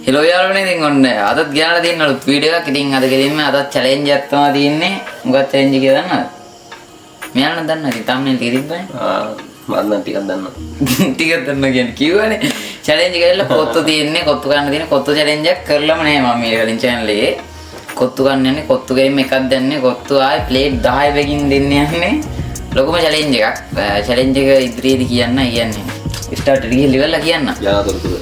Hello යාළුවනේ ඉතින් ඔන්න අදත් ගියාලා තියෙනලු වීඩියෝ එකක්. ඉතින් අද ගෙලින්ම අදත් චැලෙන්ජ් එකක් තමයි තියෙන්නේ. මොකක්ද චැලෙන්ජ් එක දන්නවද? මෙයාලා නම් දන්නවා. ඉතින් thumbnail ටික තිබ්බනේ. මම නම් ටිකක් දන්නවා. ටිකක් දන්නවා කියන්නේ කිව්වනේ. චැලෙන්ජ් එක ඇවිල්ලා කොත්තු තියෙන්නේ. කොත්තු ගන්න තියෙන කොත්තු චැලෙන්ජ් එකක් කරලම නෑ මම මේ කලින් channel එකේ. කොත්තු ගන්න යන්නේ කොත්තු ගේම් එකක් දැන්නේ. කොත්තු ආයේ ප්ලේට් 10 බැගින් දෙන්න යන්නේ. ලොකුම චැලෙන්ජ් එකක්. චැලෙන්ජ් එක ඉදිරියේදී කියන්නේ ස්ටාර්ට් එක ගිහලා කියන්න. යාතොරතුරු.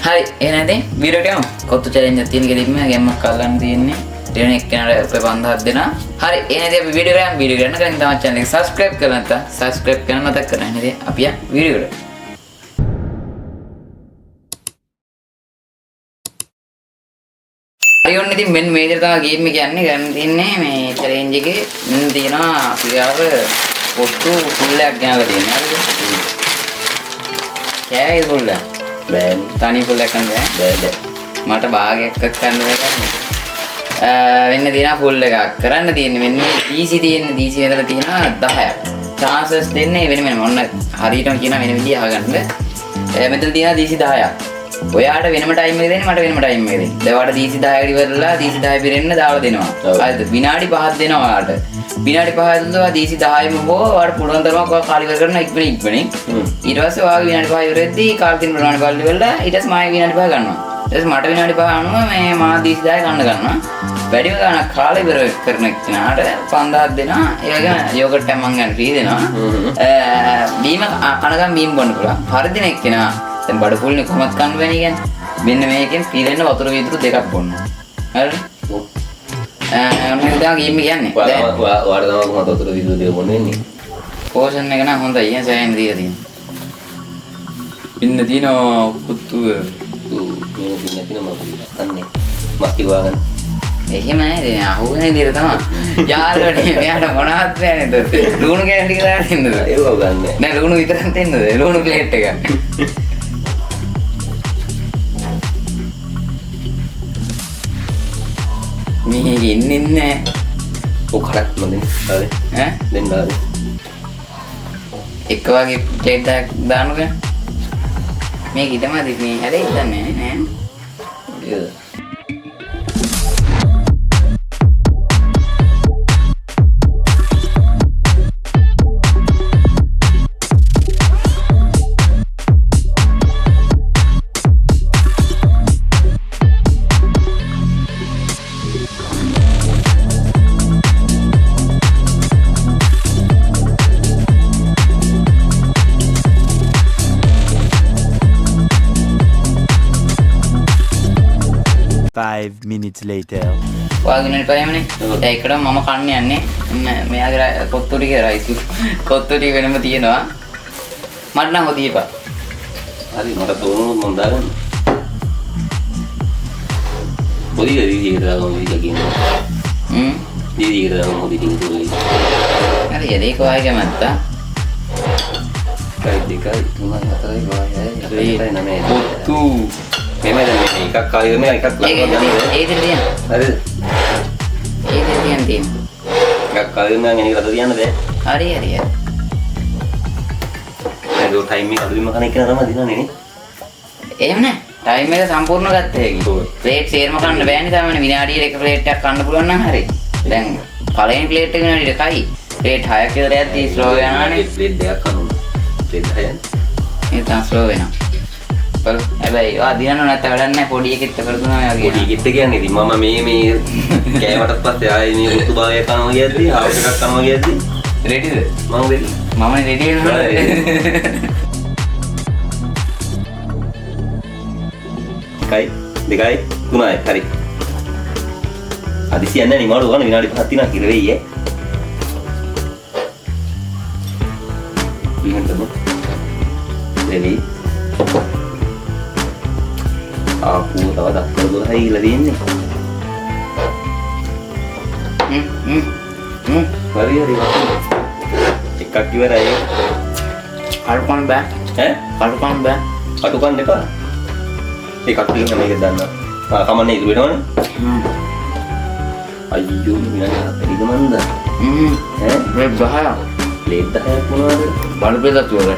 හරි එහෙනම් ඉතින් වීඩියෝට යමු. කොත්තු චැලෙන්ජ් එක තියෙන ගෙලින්ම ගේම්යක් කරගන්න තියෙන්නේ. දෙන එක්කෙනාට අපේ 5000ක් දෙනවා. හරි එහෙනම් ඉතින් අපි වීඩියෝ කරන්න කලින් තමයි channel එක subscribe කරලා නැත්නම් subscribe කරන්න මතක් කරගන්න. ඉතින් අපි යමු වීඩියෝට. හරි ඔන්න ඉතින් මෙන්න මේ විදිහට තමයි ගේම් එක යන්නේ. ගන්න තියෙන්නේ මේ චැලෙන්ජ් එකේ මෙන්න තියෙනවා අපි ආව කොත්තු ෆුල් එකක් ගෙනලා තියෙනවා. හරිද? කෑයි ෆුල් එක. බෑ තනි ෆුල් එකක් නෑ. බෑ මට භාගයක් ගන්න බෑ. වෙන්න තියෙනවා ෆුල් එකක්. කරන්න තියෙන්නේ මෙන්න DC තියෙන්නේ DC වලට තියෙනවා 10ක්. chances දෙන්නේ වෙන ඔන්න හරියටම කියන වෙන විදිහ අහගන්න. මෙතන තියෙනවා DC 10ක්. ඔයාට වෙනම ටයිම් එක දෙන්නේ මට වෙනම ටයිම් එක දෙන්න. දැන් ඔයාලට DC 10කට ඉවරලා DC 10 පිරෙන්න දාලා දෙනවා. හරිද? විනාඩි 5ක් දෙනවා ඔයාලට. විනාඩි 5ක් දුන්නා DC 10ම හෝ ඔයාලට පුළුවන් තරමක් ඔයා කාලි ඉවර කරන ඉක්මනින්. ඊට පස්සේ ඔයාගේ විනාඩි 5 ඉවරෙද්දී කාල තියෙන ප්‍රමාණය බලලා ඉවරලා ඊට පස්සේ මාගේ විනාඩි 5 ගන්නවා. ඊට පස්සේ මට විනාඩි 5 අනුව මේ මා DC 10 ගන්න ගන්නවා. වැඩිම ගානක් කාල ඉවර කරන කෙනාට 5000ක් දෙනවා. ඒ වගේම යෝගට් එකක් මම ගන්න ෆ්‍රී දෙනවා. බීම කනගම් බීම බොන්න පුළුවන්. හරිදින එක්කෙනා දැන් බඩපොල්නේ කොහොමද කන්න බෑනේ කියන්නේ. මෙන්න මේකෙන් පිරෙන්න වතුර වීදුරු දෙකක් බොන්න. හරිද? ඔන්න ඉතින් ගේම් එක යන්නේ. ඔයාලා තමයි කොහොමද වතුර වීදුරු දෙක බොන්න වෙන්නේ? පෝෂන් එක නම් හොඳයි. එහෙනම් සෑහෙන දීලා තියෙනවා. ඉන්න තියෙනවා පුතු මේ දින තියෙන මම අන්නේ මස්ති වාගන්න. එහෙම නෑ දැන් අහුවෙන විදිහට තමයි. යාළුවනේ මෙයාට මොනවත් බෑ නේද? ලුණු කෑලි ටික දාලා ඉන්නද? ඒව ගන්න. නෑ ලුණු විතරක් දෙන්නද? ලුණු ප්ලේට් එක. මේ ඉන්නේ ඔකරක් මන්ද හරි ඈ දෙන්න හරි එක වගේ ප්ලේට් එකක් දාන්නකෝ මේක ඊටමද මේ හැරෙයි දන්නේ නෑ නේද 5 minutes later. වාගිනේ පයමනේ. ඒකට මම කන්න යන්නේ. මෙයාගේ කොත්තු ටික රයිස්. කොත්තු ටික වෙනම තියෙනවා. මට නම් හොදීපා. හරි මට තෝරනොත් මම දාගන්න. පොඩි දෙවියෙක් දාගන්න ඉතින් කියනවා. දෙවියෙක් දාගන්න පොඩි ටික තෝරයි. හරි ඒක වාගේ මත්තා. කයි දෙකයි තුනයි හතරයි පහයි හතයි නවයි කොත්තු මෙමෙ දැන් මේ එකක් කාලේ මේ එකක් ලඟ යනවා. ඒ දෙන්න තියන්න. හරිද? ඒ දෙන්න තියන්න. එකක් කාලේ මම එනේ රට තියන්න බෑ. හරි. ඒක ටයිම් එක අඩුවීම කන එක තමයි දිනන්නේ නේ. එහෙම නෑ. ටයිම් එක සම්පූර්ණ ගත්ත හැකි. ප්ලේට් සේරම කන්න බෑනේ තමයි විනාඩියට එක ප්ලේට් එකක් කන්න පුළුවන් නම් හරි. දැන් පළවෙනි ප්ලේට් එක විනාඩියට කයි. ප්ලේට් 6ක් විතර යද්දී ස්ලෝ යනවානේ. ප්ලේට් දෙකක් කනවා. ප්ලේට් 6ක්. ඒක තමයි ස්ලෝ වෙනවා. බල හැබැයි ආ දිනන්න නැත්නම් වැඩක් නැහැ පොඩි එකෙත් කරදුනා වගේ. පොඩි කිට්ට කියන්නේ ඉතින් මම මේ කෑමටත් පස්සේ ආයේ මේ රුතු භාගයක් කනවා කියද්දි හවුස් එකක් කනවා කියද්දි රෙඩිද? මම රෙඩි. මම රෙඩි වෙනවා. එකයි දෙකයි තුනයි හරි. අදිසි යන්නේ නිමාඩු ගන්න විනාඩි 5ක් තියෙනවා කිර වෙයි ඈ. ඊහෙන්ටම දෙවි ආපු තව දක්කර 12යි ඉලා තියෙන්නේ. හරි එකක් ඉවරයි. කල්පන් බෑ. ඈ කල්පන් බෑ. අටුකන් දෙපා. එකක් තියෙන මේක දාන්න. කමන්නේ ඉතුරු වෙනවනේ. අයියෝ විනාඩි 4යි ගමන්ද. ඈ මේ බහය. ප්ලේට් 10ක් මොනවද? බලපෙදත් වල.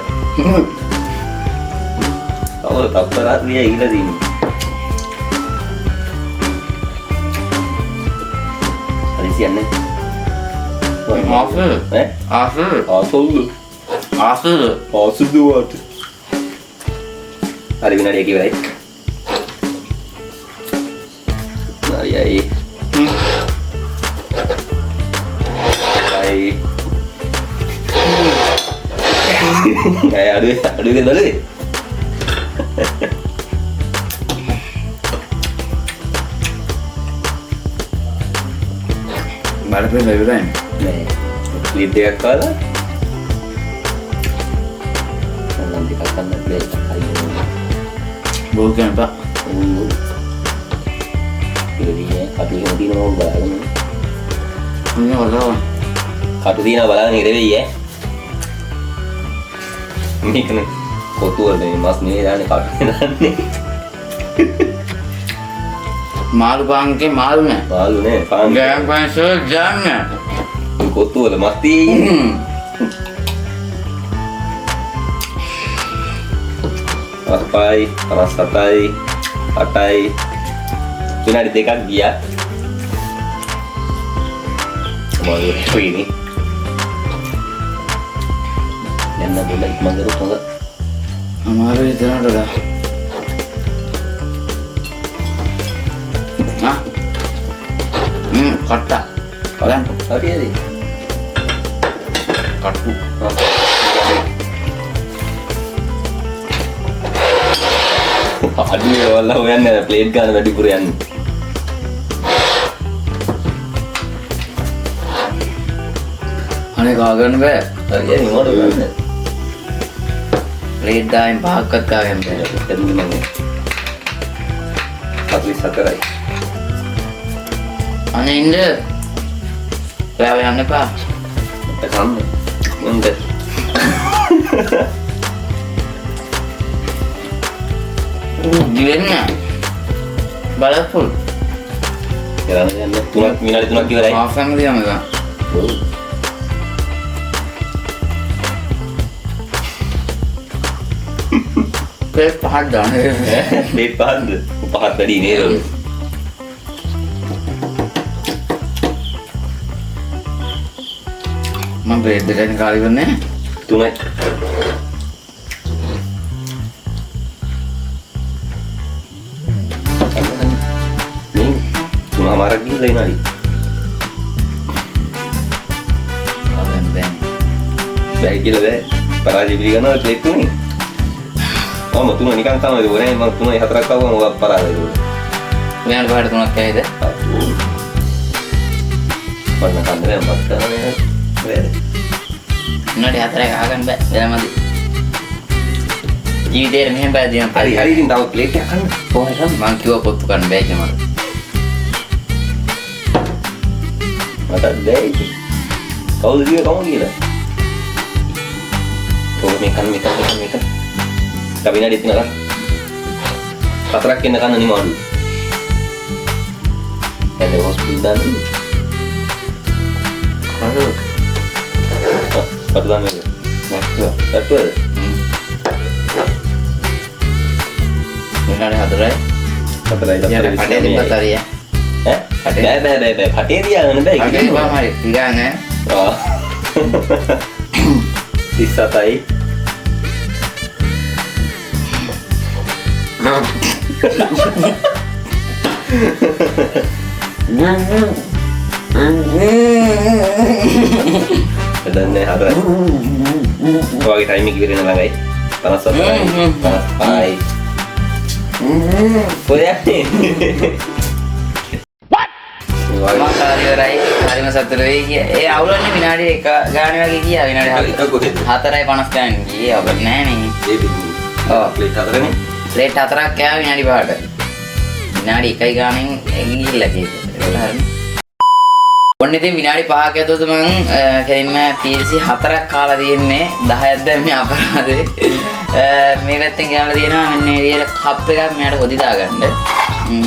තව තප්පරාත් විය ඉහිලා තියෙන්නේ. කියන්නේ. ආසල්. ඈ? ආසල්. ආසල්ලු. ආසල්. ආසුදුවට. හරි විනාඩියක් ඉවරයි. හරියි. හරි. අඩුවේ බලේ. බලපෑ බැලුවා. නෑ. ක්ලිප් එකක් කාලා. මම ටිකක් ගන්න ප්ලේට් අයියෝ. බෝල් කරනපා. ඉතින් අපි එහෙම දිනනවා බලන්න. ඉන්න වලව. කටු දිනා බලන්න ඉරෙවි ඈ. මේකන කොතුවල මේ මස් නේ දාන්නේ කටු දාන්නේ. මාළු පාන්කේ මාළු නෑ. මාළු නේ පාන්. ගෑම් පන්සල් ජාන්න. කොතුවල මස් තියෙන්නේ. අරපයි 57යි 8යි විනාඩි දෙකක් ගියා. මොකද වෙන්නේ? යන්න බොලයි මන්දර තොග. අමාරු විතරට දා. කට්ටා. බලන්න. හරියද? කට්ටු. අඩුවේ වල්ලා හොයන්නේ ප්ලේට් ගන්න වැඩිපුර යන්නේ. අනේ කා ගන්න බෑ. හරියද මොකද ගන්න? ප්ලේට් දායෙන් පහක්වත් කා ගන්න බෑ. එතන මම 44යි. අනේ ඉන්න. ඔයාව යන්න එපා. සම්ම මොන්ද? දිවෙන්න. බලපොල්. යන්න තුනක් විනාඩි 3ක් ඉවරයි. ආෆම් දියම ගා. ඔව්. ප්ලේට් පහක් දාන්න. මේ පහක්ද? පහක් වැඩි නේද? මම ප්ලේට් දෙකෙන් කාලි කරන්නේ. 3යි. මේ තුනමාරක් ගිහලා ඉනාලි. ආවෙන් බෑ. බෑ කියලා බෑ. පරාජය පිළිගන්නවා ප්ලේට් තුනේ. මම තුන නිකන් තමයි දුවනේ. මම 3යි 4ක් ආවම මොකක් පරාජය දුන්නා. මෙයාට පාඩ තුනක් ඇයිද? මම කන්දරේ මත් කරන්නේ නේද? උනාට හතරක් අහගන්න බෑ. වෙනමදි. ජීවිතේට මෙහෙම බෑ දිනම්. හරි හරි ඉතින් තව ප්ලේට් එකක් ගන්න. කොහොමද මං කිව්වා පොත්තු ගන්න බෑ කියලා මට. මට බෑ ඉතින්. කවුද කිව්වේ කොහොමද කියලා? කොහොම මේක. කවිනාඩි තුනක්. 4ක් ඉන්න කන්න නිමාඩු. එතන හොස්පිටල් දාන්නේ. කටු දාන්නේ. කටුවද? මෙයාට හතරයි. 4යි යාර කඩේ තිබ්බත් හරිය. ඈ? බෑ. කටේ තියාගන්න බෑ. කඩේ තිබ්බම හරි. ඉගාන. ආ. 37යි. එදන්නේ හතරයි. ඔයාගේ ටයිම් එක ඉවරන ළඟයි. 57යි. 55යි. කොහේ මම කාරියරයි හරිම සතුටු වෙයි කිය. ඒ අවුලන්නේ විනාඩි 1 ගාන වගේ ගියා විනාඩි 4යි 50 ගාන ගියේ අවුල නෑ නේ. ඔව් ප්ලේට් හතරනේ. ප්ලේට් 4ක් කෑවා විනාඩි 5ට. විනාඩි 1යි ගානෙන් ගිහිල්ලා කීයද? ඒක හරිනේ. ඔන්න ඉතින් විනාඩි 5ක ඇතුළත මම කෙලින්ම PLC 4ක් කාලා තියෙන්නේ 10ක් දැන් මේ අපරාධේ. මේ පැත්තෙන් ගාලා තියෙනවා මෙන්න එළියට කප් එකක් මෙයාට හොදි දාගන්න.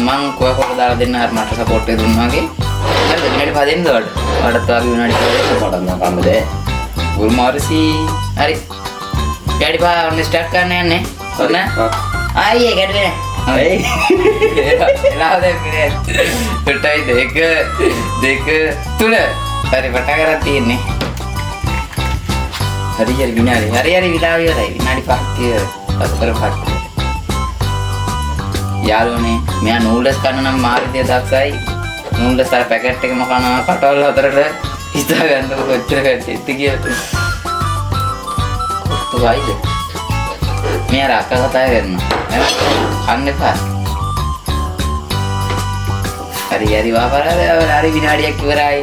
මං කොහොමද දාලා දෙන්න අර මට සපෝට් එක දුන්නා වගේ. හරිද විනාඩි 5 දෙන්නද ඔයාලට? ඔයාලට ආවි විනාඩි 5 දෙන්න මට නම් කන්න බෑ. ගුරු මාර්සි හරි. විනාඩි 5 ඔන්න ස්ටාර්ට් කරන්න යන්නේ. ඔන්න. ආයේ ගැටුවේ. ඇයි එලාද පිරේ පිටයි දෙක 3 හරි පටන් ගන්න තියෙන්නේ හරි විනාඩි විලාව ඉවරයි විනාඩි 5ක් අතර 5ක් යාළුවනේ මෙයා නූඩල්ස් කන්න නම් මාරිතේ දක්සයි නූඩල්ස් අර පැකට් එකම කනවා කටවල් හතරට හිතා ගන්න කොච්චර කැටෙත් කියලා තුයිද මෙයා රක්ක කතා කරනවා අන්න එපා හරි වාපරාද හරි විනාඩියක් ඉවරයි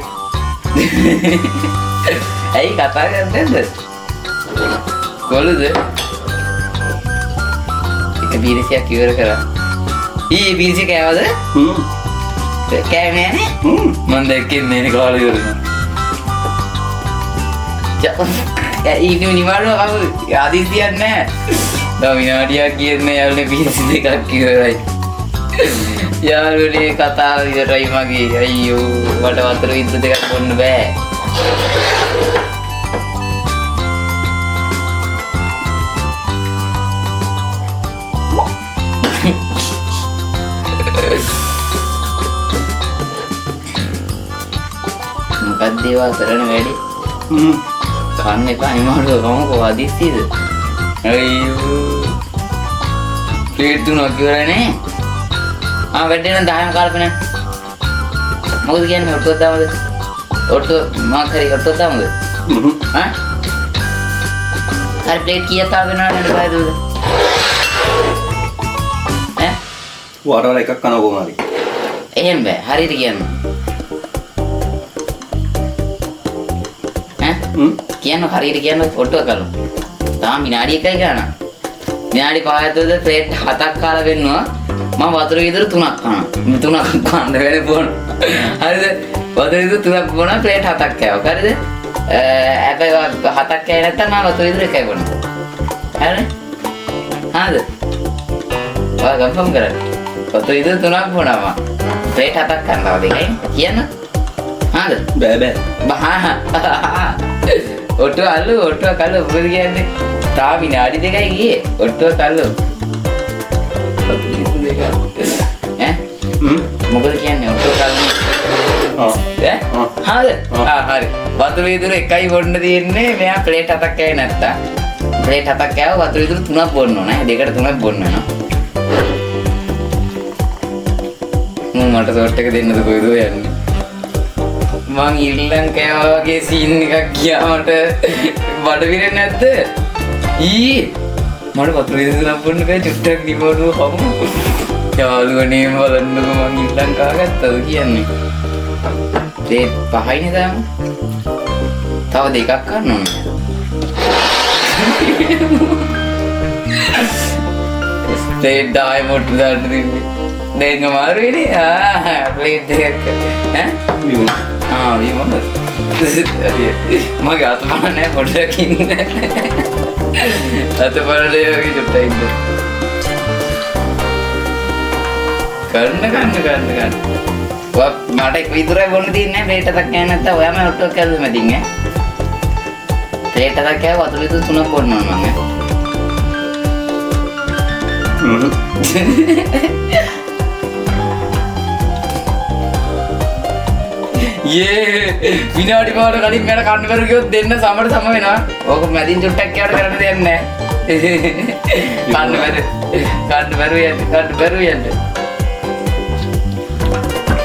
ඇයි කතා කරන්නේ නැද්ද කොළුද එක බීරසියක් ඉවර කරා ඊ බීරසිය කෑවද කෑවේ නෑනේ මම දැක්කේ නේ කාලේ කරනවා ඊට නිවාඩුව කවුද ආදිසියක් නෑ තව විනාඩියක් කියන්නේ යාළුවනේ බීරසි දෙකක් ඉවරයි යාළුවනේ කතාව ඉවරයි මගේ අයියෝ මට වතුර විද්ද දෙකක් බොන්න බෑ මොකක්ද ඒවා කරන වැඩි කන්න එපා නිමාඩුව කමුකෝ ආදිසියද අයියෝ ප්ලේට් 3ක් ඉවරනේ වැඩේන 10ම කාලපනේ මොකද කියන්නේ ඔට්ටුවක් දාමද ඔට්ටුව මාක් හරි ඔට්ටුවක් දාමද හරි ප්ලේට් කීයක් ආවෙනවද බයද වරවල එකක් කනවා කොහොමද එහෙම බෑ හරියට කියන්න කියන්න හරියට කියන්න ඔට්ටුවක් කළා තාම විනාඩි 1යි ගන්න විනාඩි 5 ඇතුළත ප්ලේට් 7ක් කාලා වෙන්නවා මම වතුර විතර 3ක් කනවා 3ක් කන්න වෙන්නේ බොන හරිද වතුර විතර 3ක් බොන ප්ලේට් 7ක් කෑවා හරිද හැබැයි 7ක් කෑවේ නැත්තම් මම වතුර විතර එකයි බොන හරිද හරිද ඔයා කන්ෆර්ම් කරන්න වතුර විතර 3ක් බොනවා ප්ලේට් 7ක් කනවා දෙකයි කියන්න හරිද බෑ ඔට්ටුව කල්ලු මොකද කියන්නේ තා විනාඩි 2යි ගියේ ඔට්ටුව කල්ලු මොකද කියන්නේ ඔට්ටුව කල්ලු හරි වතුර විදුර එකයි බොන්න තියෙන්නේ මෙයා ප්ලේට් 7ක් කෑවේ නැත්තා ප්ලේට් 7ක් කෑව වතුර විදුර 3ක් බොන්න ඕන දෙකට 3ක් බොන්න වෙනවා මට සෝට් එක දෙන්නද කොයිද යන්නේ මං ඉල්ලන් කෑවා වගේ සීන් එකක් ගියාමට බඩ පිරෙන්නේ නැද්ද? ඊ මට වතුර විදුරක් බොන්න බෑ චුට්ටක් නිබඩුව හමු. යාළුවනේ බලන්නකො මං ඉල්ලන් කාගත්තද කියන්නේ. ඒ 5යිනේ දාමු. තව දෙකක් ගන්න ඕන. ප්ලේට් 10 මොට්ටු දාන්න දෙන්නේ. දෙන්න මාරුවේනේ. ප්ලේට් දෙකක්. විමම මගේ අත බලන්නේ පොඩ්ඩක් ඉන්න අත බලන්නේ වගේ චුට්ටක් ඉන්න ගන්න ඔයා මට එක විතරයි බොන්න තියෙන්නේ ප්ලේට් එකක් කෑ නැත්නම් ඔයාම ඔට්ටුවක් කෑවද මැදින් ප්ලේට් එකක් කෑව වතුර විතර 3ක් බොන්න ඕන මම විනාඩි පාර කලින් මට කන්න බැරුව ගියොත් දෙන්න සමට සම වෙනවා. ඕක මැදින් චුට්ටක් කියවට කරන්න දෙයක් නැහැ. කන්න බැරුව යන්න.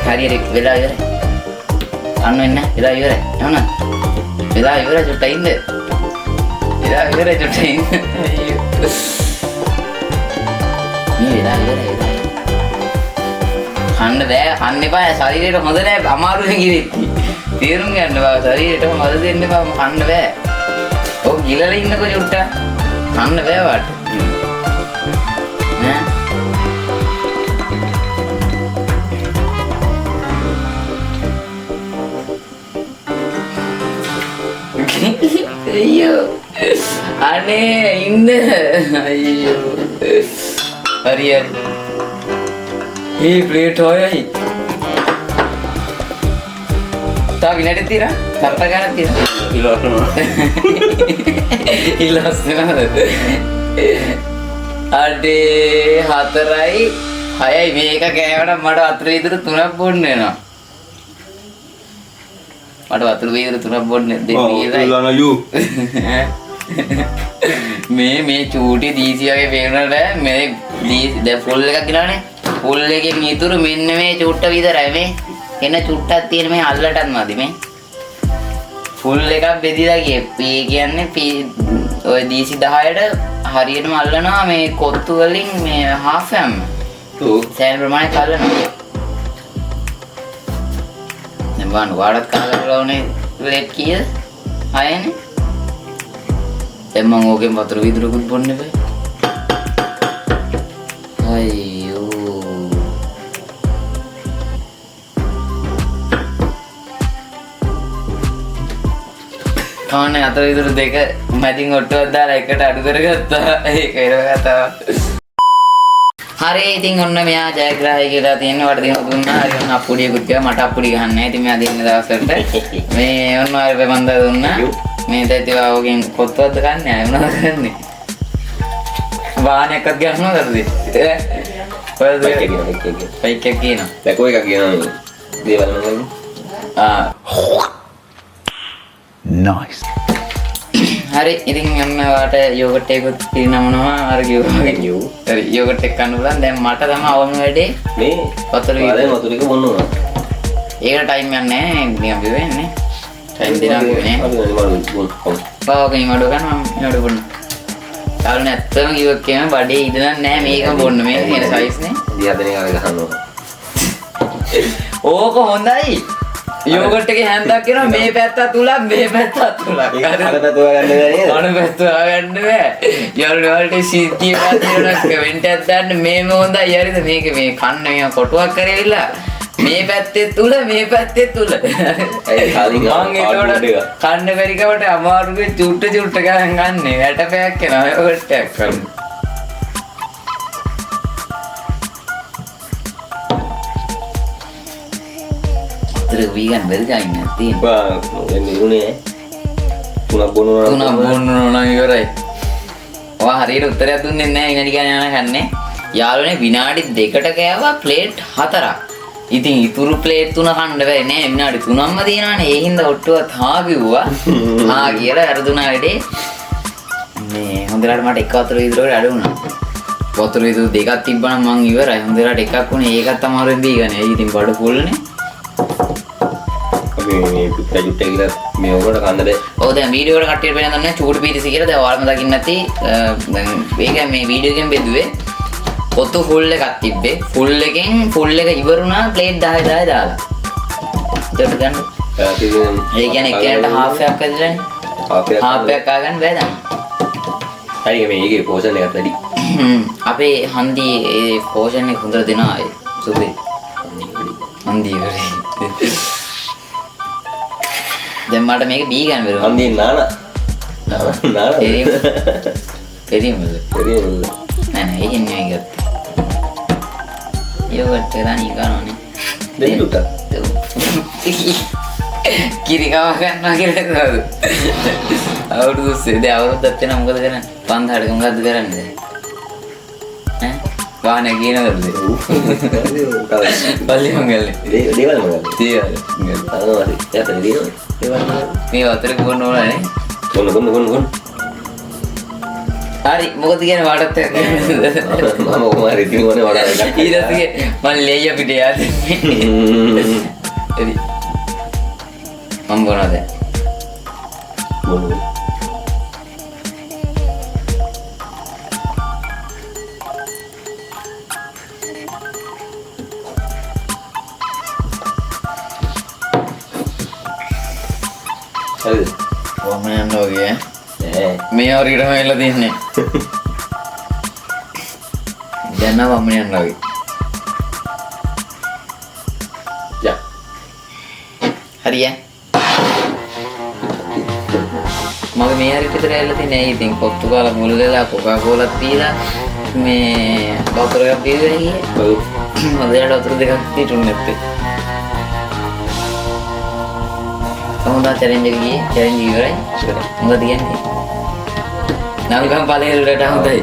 හරියට වෙලා ඉවරයි. අන්න වෙන්න වෙලා ඉවරයි. එහොන. වෙලා ඉවරයි චුට්ටක් ඉන්න. වෙලා ඉවරයි චුට්ටක් ඉන්න. මේ වෙලා ඉවරයි. කන්න බෑ කන්න එපා ශරීරයට හොඳ නෑ අමාරුවෙන් කිරිච්චි තේරුම් ගන්න බෑ ශරීරයට හොඳ දෙන්න බෑ කන්න බෑ ඔව් ගිලලා ඉන්නකො චුට්ටක් කන්න බෑ වාට නෑ අයියෝ අනේ ඉන්න අයියෝ හරියට ये प्लेट हो यही ता विनाडी तीरा थप्पा गाना तीरा इलास ना अडे हातराई අයයි මේක කෑවට මට වතුර විතර 3ක් බොන්න වෙනවා. මට වතුර විතර 3ක් බොන්න දෙන්න කියලා. මේ චූටි දීසියගේ පේනවද මේ දැන් ෆුල් එකක් ගිලානේ. ෆුල් එකෙන් ඉතුරු මෙන්න මේ චුට්ට විතරයි මේ. එන චුට්ටක් තියෙන මේ අල්ලටත් මදි මේ. ෆුල් එකක් බෙදිලා ගියේ. මේ කියන්නේ ඔය දීසි 10ට හරියටම අල්ලනවා මේ කොත්තු වලින් මේ half යන්න. ඔව්. සෑහෙන ප්‍රමාණයක් අල්ලනවා. දැන් බලන්න වාඩත් කනගාටු උනේ ප්ලේට් කීයද? 6නේ. දැන් මම ඕකෙන් වතුර විදුරුකුත් බොන්න බෑ. අයියෝ. තාන්නේ අතර විදුරු දෙක මැදින් ඔට්ටුවක් දාලා එකට අඩු කරගත්තා. ඒක ඉරගත්තා. හරි ඉතින් ඔන්න මෙයා ජයග්‍රාහී කියලා තියෙනවට දින දුන්නා. හරි ඔන්න අප්පුඩියකුත් ගියා. මට අප්පුඩි ගහන්න නැහැ. ඉතින් මෙයා දෙන්න දවසකට මේ ඔන්න ආයෙ බෙමන්දා දුන්නා. මේ දැතිවා ඔගෙන් කොත්තුවක්ද කන්නේ ආයෙ මොනවද කරන්නේ? වාහනයක්වත් ගන්නවද අතේ? ඔය බයික් එක කියනවා. දැකෝ එකක් කියනවා. දේවල් මොකද? Nice. හරි ඉතින් ඔන්න වාට යෝගට් එකකුත් තියෙනවනවා අර කිව්වා. හරි යෝගට් එක කන්න පුළුවන්. දැන් මට තමයි අවම වැඩේ මේ වතුර වතුර එක බොන්න ඕන. ඒකට ටයිම් යන්නේ නැහැ. නිකන් බිවෙන්නේ. ටයිම් දෙනවා කියන්නේ. අපි බොන්න. පාවකින් වඩ ගන්න මම නඩ බොන්න. තාලු නැත්තම කිව්වක් කියම බඩේ ඉදනක් නැහැ මේක බොන්න මේ තියෙන සයිස් නේ. දිහාදෙනේ කාලේ ගහන්න ඕන. ඕක හොඳයි. යෝගට් එකේ හැන්දක් කියනවා මේ පැත්ත තුලක් මේ පැත්ත තුලක්. අර පැත්ත හොයාගන්න බෑ නේද? අර පැත්ත හොයාගන්න බෑ. යාළුවෝ වලට සිද්ධිය පාදිනක් කමෙන්ට් එකක් දාන්න මේම හොඳයි හරිද මේක මේ කන්න මේ කොටුවක් කරේවිලා මේ පැත්තේ තුල මේ පැත්තේ තුල. ඒ කලින් මං ඒකට කන්න බැරි කවට අමාරුගේ චුට්ට ගන්න ගන්නේ. වැටපෑක් එනවා යෝගට් එකක් කරන්න. වීගන් බැරි ගන්න තියෙනවා. බා මේ ඉරුනේ තුනක් බොන්න ඕන ඉවරයි. ඔයා හරියට උත්තරයක් දුන්නේ නැහැ ඉනඩි ගාන යන කන්නේ. යාළුවනේ විනාඩි 2කට කෑවා ප්ලේට් 4ක්. ඉතින් ඉතුරු ප්ලේට් 3 කන්න බැරි නෑ විනාඩි 3ක්ම දිනවනේ. ඒ හින්දා ඔට්ටුවත් හා කිව්වා. හා කියලා අරදුනා වැඩේ. මේ හොඳට මට එක වතුර විතරට අඩු වුණා. වතුර විතර දෙකක් තිබ්බනම් මං ඉවරයි. හොඳට එකක් වුණේ ඒකත් අමාරුවෙන් බීගන්නේ. ඒ ඉතින් බඩ ෆුල්නේ. මේ පුත්තා ජුට්ටේ කියලා මේ ඔකට කන්න බෑ. ඔව් දැන් වීඩියෝ එකට කට්ටියට පේන දන්නේ චූටි පීරිසි කියලා දැන් ඔයාලම දකින්න නැති දැන් මේක මේ වීඩියෝ එකෙන් බෙදුවේ පොතු ෆුල් එකක් තිබ්බේ ෆුල් එකෙන් ෆුල් එක ඉවරුණා ප්ලේට් 10 දාලා. ඒකට ගන්න. ඒ කියන්නේ එකකට half එකක් ඇදලානේ. half එකක් ආගන්න බෑ දැන්. හරි මේ ඒකේ පෝෂන් එකත් වැඩි. අපේ හන්දි ඒ පෝෂන් එක හොඳට දෙනවා ඒ සුබේ. හන්දි වරේ. දැන් මට මේක බී ගන්න බැරුව. හන්දි නානා. පෙරිමල. නෑ නෑ එහෙම නෙවෙයි ගත්තේ. යෝගට් එක දාන්න ඉගනෝනේ. දෙන්න උටා. කිරි කව ගන්නවා කියලා නේද? අවුරුදු දැන් අවුරුද්දක් වෙනා මොකද කරන්නේ? 5000ට මොකද්ද කරන්නේ දැන්? වාහනේ කියනවද? පල්ලි මංගල්ලේ. දේවල් මොකද? දේවල්. අරවලි. යතන දේවල්. මේ වතුර බොන්න ඕනනේ. ගොන්න. හරි මොකද කියන්නේ වාටත් මම ඔමාරි දිනුවනේ වඩා එකක්. ඊටසේ මම ලේය පිට යන්නේ. එරි. මම බොනවාද? බොන්න. හරිද? ඔහම යනවා වගේ නෑ. මේ හරියටම එලා තියන්නේ. දැන් නම් වම් යනවා වගේ. යා. හරිය. මම මේ හරියට විතර ඇවිල්ලා තියන්නේ. ඉතින් කොත්තු කාලා මුළු වෙලා කොකා කෝලක් පීලා මේ වතුර එකක් බීලා ගියේ. ඔව්. හොඳට වතුර දෙකක් තියුනේ නැත්තේ. කොහොමද චැලෙන්ජ් එක ගියේ? චැලෙන්ජ් ඉවරයි. මොකද කියන්නේ? නම්ගම් පළේලට හොඳයි.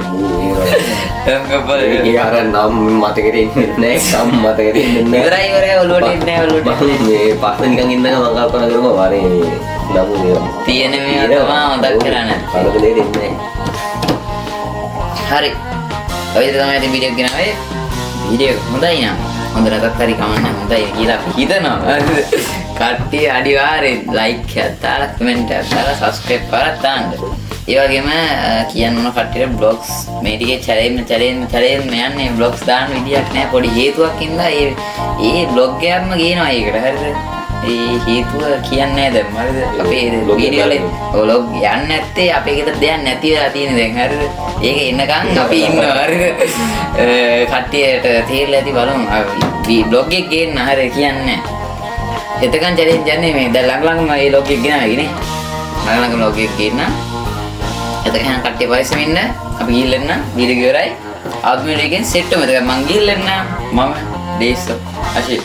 නම්ගම් පළේල. ඒ අර නම් මතකෙට එන්නේ නැහැ. නම් මතකෙට එන්නේ නැහැ. ඉවරයි ඔලුවට එන්නේ නැහැ ඔලුවට. මම මේ පස්සේ නිකන් ඉන්නක මම කල්පනා කරනවා වාරේ මේ නමු මේ තියෙන මේවා තමයි මතක් කරන්නේ. කලබලේ දෙන්නේ හරි. ඔය තමයි ඉතින් වීඩියෝ එක ගෙනාවේ. වීඩියෝ හොඳයි නම් හොඳ නැතත් හරි කමන්න හොඳයි කියලා අපි හිතනවා. කට්ටිය අනිවාර්යෙන් ලයික් එකක් දාලා කමෙන්ට් එකක් දාලා සබ්ස්ක්‍රයිබ් කරලා දාන්න. ඒ වගේම කියන්න ඕන කට්ටියට බ්ලොග්ස් මේ ටිකේ චැලෙන්ජ් යන්නේ බ්ලොග්ස් දාන්න විදියක් නැහැ. පොඩි හේතුවක් ඉඳලා ඒ බ්ලොග් එකක්ම ගේනවා ඒකට. හරිද? ඒ හේතුව කියන්නේ දැන් හරිද? අපේ වීඩියෝ වල බ්ලොග් යන්නේ නැත්තේ අපේ ගෙදර දෙයක් නැති වෙලා තියෙන දැන් හරිද? ඒක එන්නකන් අපි ඉන්නවා හරිද? කට්ටියට තේරෙලා ඇති බලමු. බ්ලොග් එක ගේන්න හරිය කියන්නේ. එතකන් චැලෙන්ජ් යන්නේ මේ දැන් ළඟ මේ බ්ලොග් එක ගෙනාවේ නේ. ළඟ බ්ලොග් එක ගේන්න. එතකන් කට්ටිය පරිස්සම ඉන්න. අපි ගිහින් වීඩියෝ ඉවරයි. ආත්මීයයෙන් සෙට් වෙමු. එතකන් මං ගිහින් මම දේශ අශේ